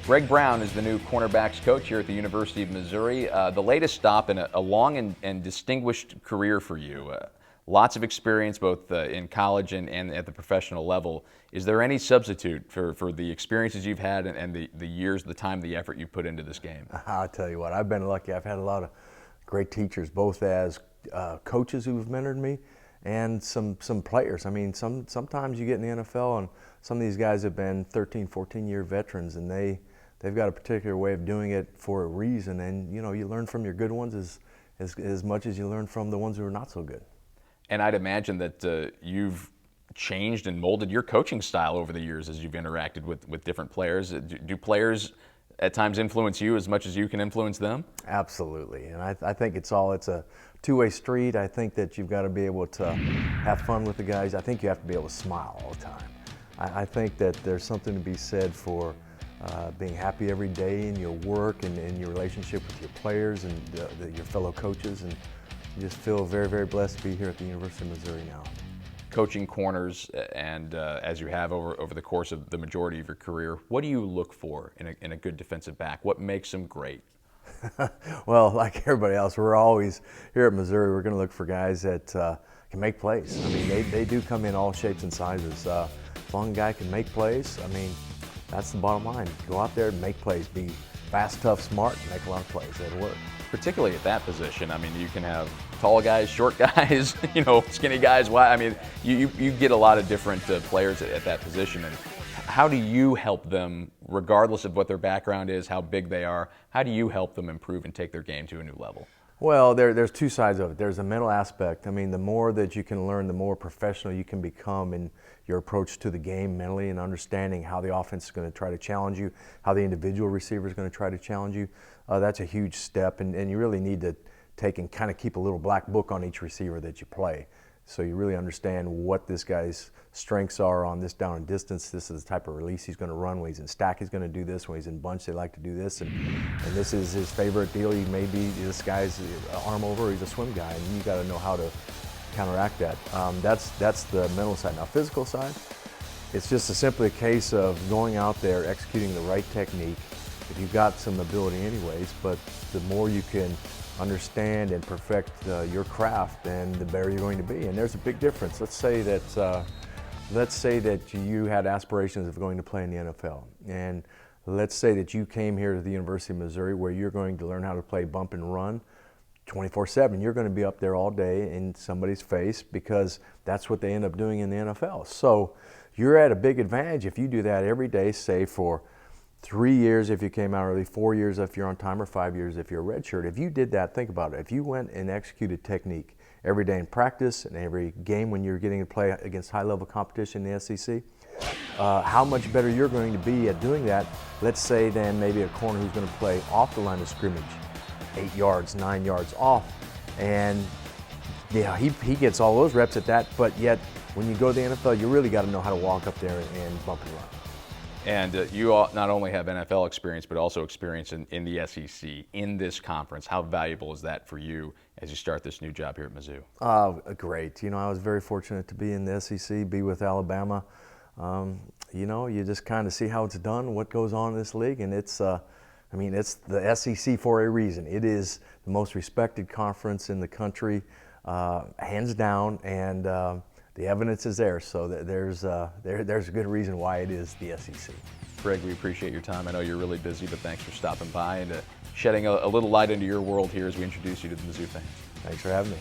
Greg Brown is the new cornerbacks coach here at the University of Missouri. The latest stop in a long and distinguished career for you. Lots of experience both in college and at the professional level. Is there any substitute for the experiences you've had and the years, the time, the effort you've put into this game? I'll tell you what, I've been lucky. I've had a lot of great teachers, both as coaches who've mentored me and some players. I mean, sometimes you get in the NFL and some of these guys have been 13, 14-year veterans, and they've got a particular way of doing it for a reason. And you know, you learn from your good ones as much as you learn from the ones who are not so good. And I'd imagine that you've changed and molded your coaching style over the years as you've interacted with different players. Do players at times influence you as much as you can influence them? Absolutely, and I think it's a two-way street. I think that you've got to be able to have fun with the guys. I think you have to be able to smile all the time. I think that there's something to be said for being happy every day in your work and in your relationship with your players and your fellow coaches, and you just feel very, very blessed to be here at the University of Missouri now. Coaching corners, and as you have over the course of the majority of your career, what do you look for in a good defensive back? What makes them great? Well, like everybody else, we're always here at Missouri. We're going to look for guys that can make plays. I mean, they do come in all shapes and sizes. As long as a guy can make plays, I mean, that's the bottom line. Go out there and make plays. Be fast, tough, smart, and make a lot of plays. That'll work. Particularly at that position. I mean, you can have tall guys, short guys, you know, skinny guys. I mean, you get a lot of different players at that position. And how do you help them, regardless of what their background is, how big they are, how do you help them improve and take their game to a new level? Well, there's two sides of it. There's a mental aspect. I mean, the more that you can learn, the more professional you can become in your approach to the game mentally and understanding how the offense is going to try to challenge you, how the individual receiver is going to try to challenge you. That's a huge step, and you really need to take and kind of keep a little black book on each receiver that you play. So you really understand what this guy's strengths are on this down and distance. This is the type of release he's going to run. When he's in stack, he's going to do this. When he's in bunch, they like to do this. And this is his favorite deal. He may be this guy's arm over, he's a swim guy, and you got to know how to counteract that. That's the mental side. Now, physical side, it's just simply a case of going out there, executing the right technique. If you've got some ability anyways, but the more you can understand and perfect your craft, then the better you're going to be. And there's a big difference. Let's say that you had aspirations of going to play in the NFL, and let's say that you came here to the University of Missouri where you're going to learn how to play bump and run 24/7. You're going to be up there all day in somebody's face because that's what they end up doing in the NFL. So you're at a big advantage if you do that every day, say for 3 years if you came out early, 4 years if you're on time, or 5 years if you're a redshirt. If you did that, think about it. If you went and executed technique every day in practice and every game when you're getting to play against high-level competition in the SEC, how much better you're going to be at doing that, let's say, than maybe a corner who's going to play off the line of scrimmage, 8 yards, 9 yards off. And yeah, he gets all those reps at that, but yet when you go to the NFL, you really got to know how to walk up there and bump and run. And you all not only have NFL experience, but also experience in the SEC, in this conference. How valuable is that for you as you start this new job here at Mizzou? Great. You know, I was very fortunate to be in the SEC, be with Alabama. You know, you just kind of see how it's done, what goes on in this league, and it's the SEC for a reason. It is the most respected conference in the country, hands down, and the evidence is there, so there's a good reason why it is the SEC. Greg, we appreciate your time. I know you're really busy, but thanks for stopping by and shedding a little light into your world here as we introduce you to the Mizzou fans. Thanks for having me.